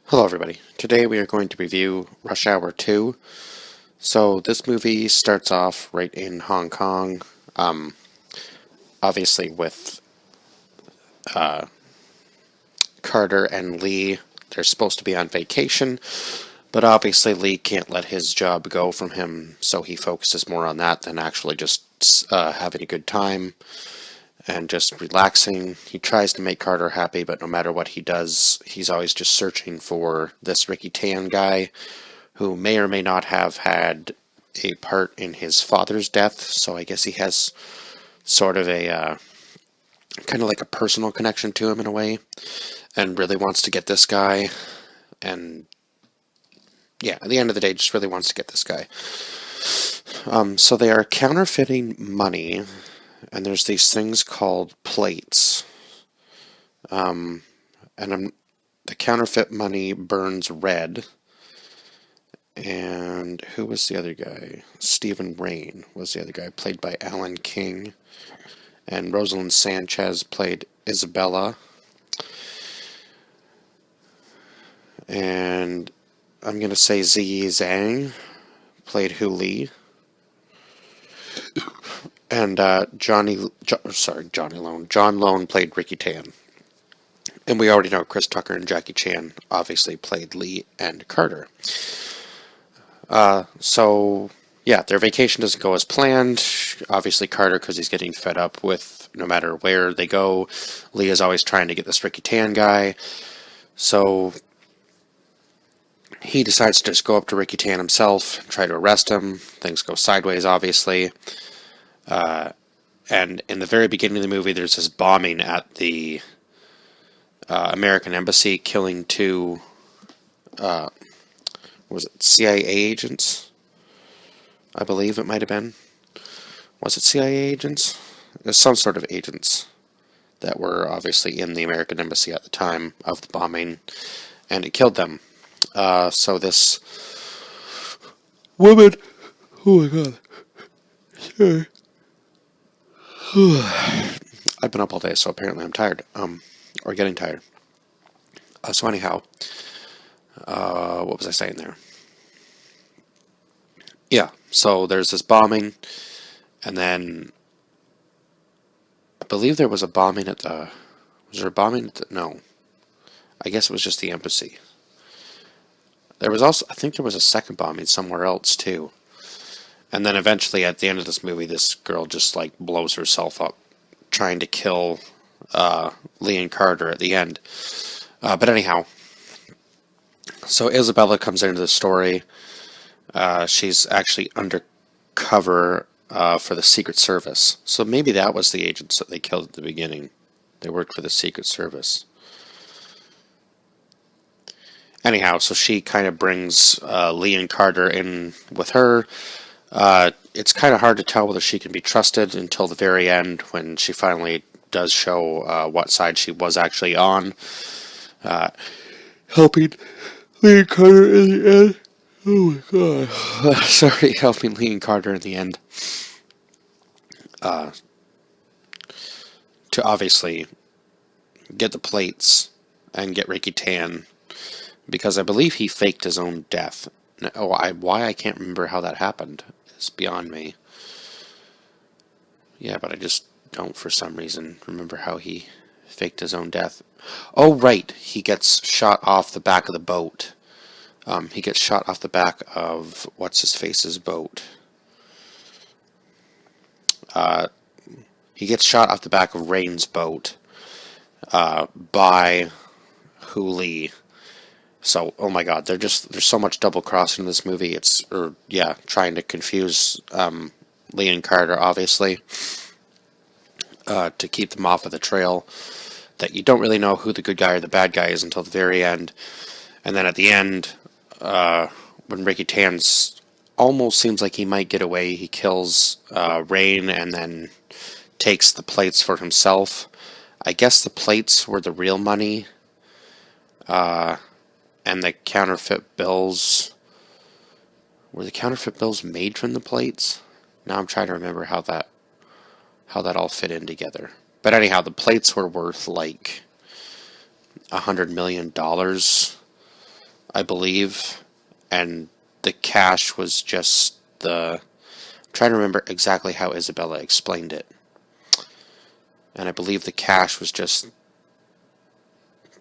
Hello everybody. Today we are going to review Rush Hour 2. So this movie starts off right in Hong Kong, um, obviously with Carter and Lee. They're supposed to be on vacation, but obviously Lee can't let his job go from him, so he focuses more on that than actually just having a good time and just relaxing. He tries to make Carter happy, but no matter what he does, he's always just searching for this Ricky Tan guy who may or may not have had a part in his father's death. So I guess he has sort of a kind of like a personal connection to him in a way, and really wants to get this guy. And yeah, at the end of the day, just really wants to get this guy. So they are counterfeiting money, and there's these things called plates. And the counterfeit money burns red. And who was the other guy? Stephen Rain was the other guy, played by Alan King. And Rosalind Sanchez played Isabella. And I'm going to say Ziyi Zhang played Hu Li. And John Lone played Ricky Tan. And we already know Chris Tucker and Jackie Chan obviously played Lee and Carter. So, yeah, their vacation doesn't go as planned. Obviously, Carter, because he's getting fed up with no matter where they go. Lee is always trying to get this Ricky Tan guy. So, he decides to just go up to Ricky Tan himself and try to arrest him. Things go sideways, obviously. And in the very beginning of the movie, there's this bombing at the American Embassy, killing two was it CIA agents? I believe it might have been. Was it CIA agents? There's some sort of agents that were obviously in the American Embassy at the time of the bombing, and it killed them. So this woman, oh my god, sorry. I've been up all day, so apparently I'm tired, or getting tired. So anyhow, what was I saying there? Yeah, so there's this bombing, and then I believe there was a bombing at the. Was there a bombing at the. No. I guess it was just the embassy. There was also. I think there was a second bombing somewhere else, too. And then eventually, at the end of this movie, this girl just, like, blows herself up trying to kill Lee and Carter at the end. But anyhow, so Isabella comes into the story. She's actually undercover for the Secret Service. So maybe that was the agents that they killed at the beginning. They worked for the Secret Service. Anyhow, so she kind of brings Lee and Carter in with her. It's kind of hard to tell whether she can be trusted until the very end when she finally does show what side she was actually on. Helping Lee and Carter in the end. Oh my god. Sorry, helping Lee and Carter in the end. To obviously get the plates and get Ricky Tan, because I believe he faked his own death. Why I can't remember how that happened is beyond me. Yeah, but I just don't, for some reason, remember how he faked his own death. Oh, right, he gets shot off the back of the boat. He gets shot off the back of what's-his-face's boat. He gets shot off the back of Rain's boat by Hu Li. So, oh my god, there's so much double crossing in this movie. Trying to confuse Lee and Carter, obviously, to keep them off of the trail. That you don't really know who the good guy or the bad guy is until the very end. And then at the end, when Ricky Tan's almost seems like he might get away, he kills Rain and then takes the plates for himself. I guess the plates were the real money, and the counterfeit bills. Were the counterfeit bills made from the plates? Now I'm trying to remember how that all fit in together. But anyhow, the plates were worth like $100 million. I believe, and the cash was just the. I'm trying to remember exactly how Isabella explained it, and I believe the cash was just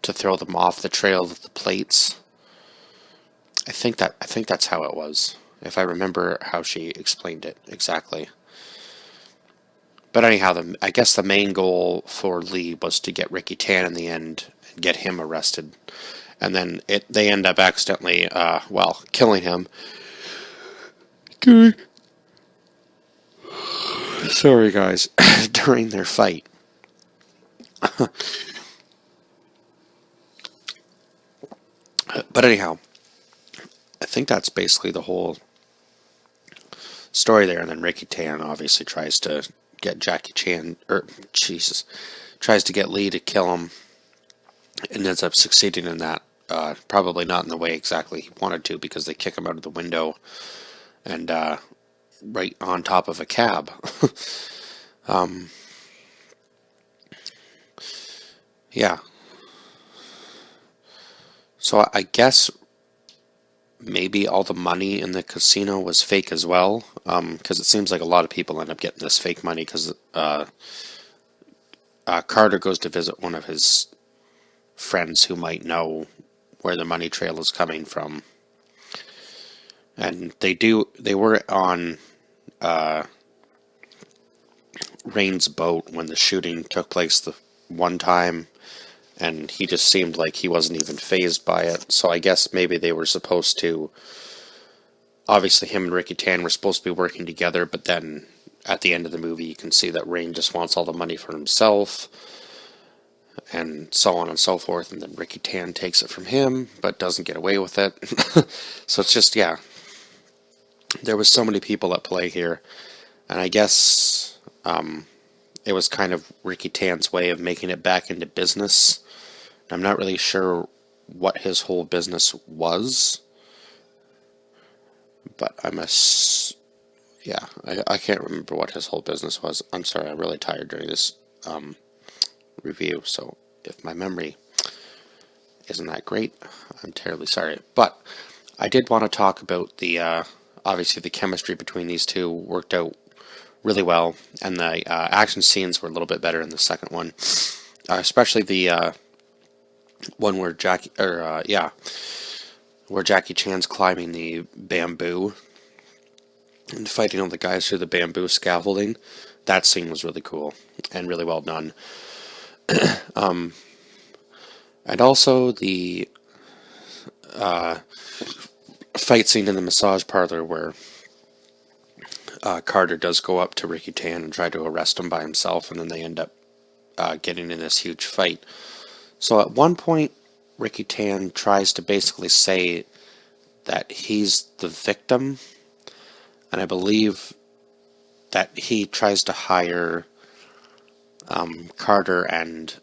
to throw them off the trail of the plates. I think that's how it was, if I remember how she explained it exactly. But anyhow, I guess the main goal for Lee was to get Ricky Tan in the end and get him arrested, and then they end up accidentally, well, killing him. Sorry, guys, during their fight. But anyhow, I think that's basically the whole story there. And then Ricky Tan obviously tries to get Jackie Chan, or Jesus, tries to get Lee to kill him, and ends up succeeding in that. Probably not in the way exactly he wanted to, because they kick him out of the window and right on top of a cab. um, yeah. So I guess maybe all the money in the casino was fake as well, because it seems like a lot of people end up getting this fake money because Carter goes to visit one of his friends who might know where the money trail is coming from, and they were on Rain's boat when the shooting took place the one time, and he just seemed like he wasn't even fazed by it. So I guess maybe they were supposed to. Obviously, him and Ricky Tan were supposed to be working together, but then at the end of the movie, you can see that Rain just wants all the money for himself, and so on and so forth. And then Ricky Tan takes it from him, but doesn't get away with it. So it's just, yeah, there was so many people at play here, and I guess it was kind of Ricky Tan's way of making it back into business. I'm not really sure what his whole business was, but yeah, I can't remember what his whole business was. I'm sorry, I'm really tired during this review, so if my memory isn't that great, I'm terribly sorry. But I did want to talk about the, obviously the chemistry between these two worked out really well, and the action scenes were a little bit better in the second one, especially the one where where Jackie Chan's climbing the bamboo and fighting all the guys through the bamboo scaffolding. That scene was really cool and really well done. And also the fight scene in the massage parlor where Carter does go up to Ricky Tan and try to arrest him by himself, and then they end up getting in this huge fight. So at one point, Ricky Tan tries to basically say that he's the victim, and I believe that he tries to hire Carter and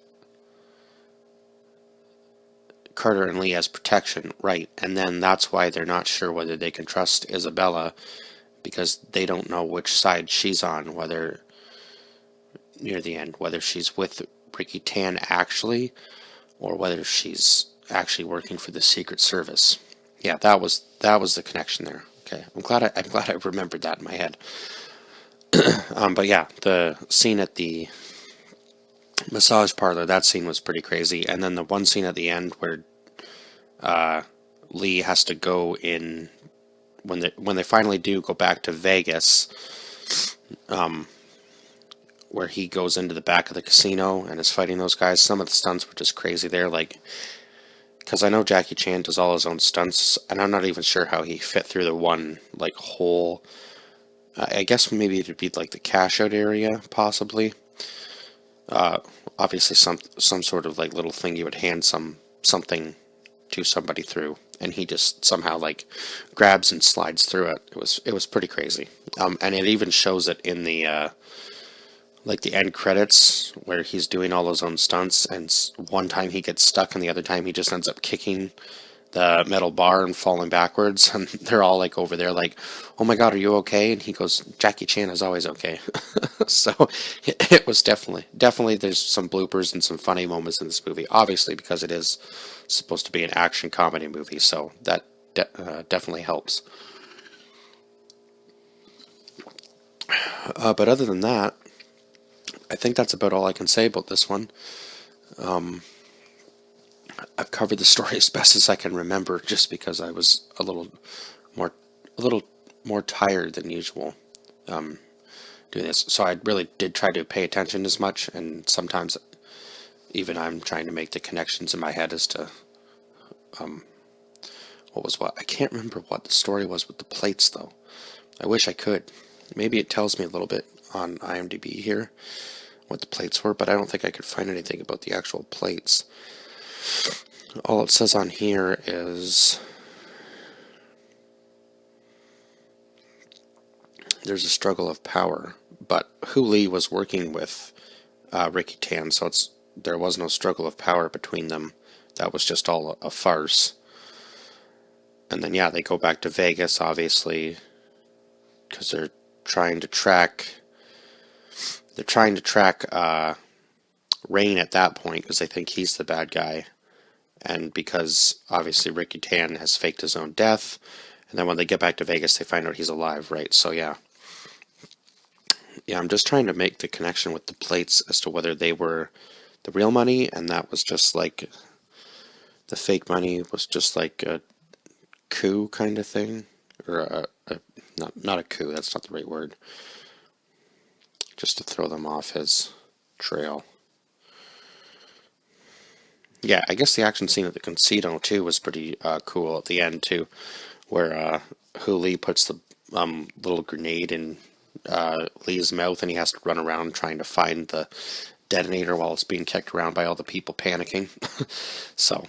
Lee as protection, right? And then that's why they're not sure whether they can trust Isabella, because they don't know which side she's on, whether near the end, whether she's with Ricky Tan actually, or whether she's actually working for the Secret Service. Yeah, that was the connection there. Okay, I'm glad I remembered that in my head. But yeah, the scene at the massage parlor, that scene was pretty crazy. And then the one scene at the end where Lee has to go in when they finally do go back to Vegas, where he goes into the back of the casino and is fighting those guys. Some of the stunts were just crazy there, like, because I know Jackie Chan does all his own stunts, and I'm not even sure how he fit through the one like hole. I guess maybe it'd be like the cash out area, possibly. Obviously, some sort of like little thing you would hand something to somebody through, and he just somehow like grabs and slides through it. It was pretty crazy, and it even shows it in the like the end credits where he's doing all his own stunts, and one time he gets stuck, and the other time he just ends up kicking the metal bar and falling backwards, and they're all like over there like, "Oh my God, are you okay?" And he goes, "Jackie Chan is always okay." So it was definitely there's some bloopers and some funny moments in this movie, obviously because it is supposed to be an action comedy movie, so that definitely helps. But other than that, I think that's about all I can say about this one. I've covered the story as best as I can remember, just because I was more a little more tired than usual doing this. So I really did try to pay attention as much, and sometimes even I'm trying to make the connections in my head as to what was what. I can't remember what the story was with the plates though. I wish I could. Maybe it tells me a little bit on IMDb here what the plates were, but I don't think I could find anything about the actual plates. All it says on here is there's a struggle of power, but Hu Lee was working with Ricky Tan, so there was no struggle of power between them. That was just all a farce. And then yeah, they go back to Vegas, obviously, because they're trying to track Rain at that point, because they think he's the bad guy, and because obviously Ricky Tan has faked his own death, and then when they get back to Vegas, they find out he's alive, right? So yeah, I'm just trying to make the connection with the plates as to whether they were the real money, and that was just like the fake money was just like a coup kind of thing, or not a coup. That's not the right word. Just to throw them off his trail. Yeah, I guess the action scene at the casino too was pretty cool at the end too, where Hu Lee puts the little grenade in Lee's mouth, and he has to run around trying to find the detonator while it's being kicked around by all the people panicking. So,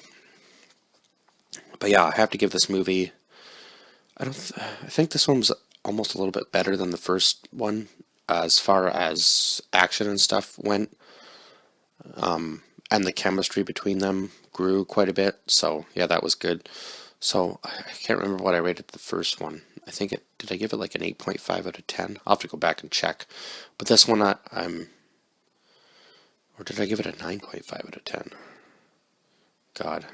but yeah, I have to give this movie. I think this one was almost a little bit better than the first one as far as action and stuff went. And the chemistry between them grew quite a bit. So yeah, that was good. So I can't remember what I rated the first one. I think did I give it like an 8.5 out of 10? I'll have to go back and check. But this one or did I give it a 9.5 out of 10? God.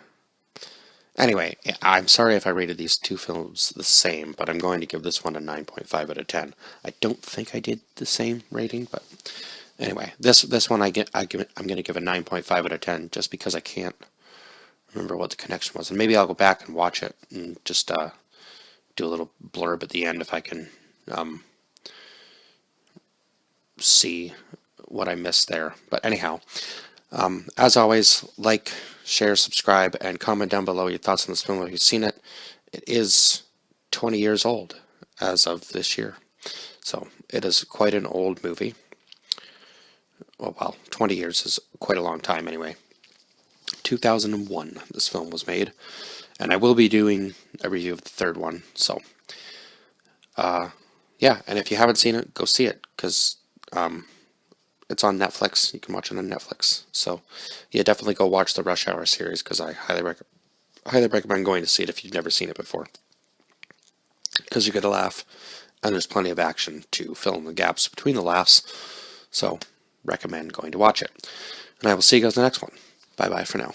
Anyway, I'm sorry if I rated these two films the same, but I'm going to give this one a 9.5 out of 10. I don't think I did the same rating, but anyway, this one I'm going to give a 9.5 out of 10 just because I can't remember what the connection was. And maybe I'll go back and watch it and just do a little blurb at the end if I can see what I missed there. But anyhow, as always, like, share, subscribe, and comment down below your thoughts on this film if you've seen it. It is 20 years old as of this year. So it is quite an old movie. Well, 20 years is quite a long time anyway. 2001 this film was made, and I will be doing a review of the third one. So yeah, and if you haven't seen it, go see it, because it's on Netflix. You can watch it on Netflix. So yeah, definitely go watch the Rush Hour series, because I highly recommend going to see it if you've never seen it before, because you get a laugh, and there's plenty of action to fill in the gaps between the laughs. So recommend going to watch it. And I will see you guys in the next one. Bye bye for now.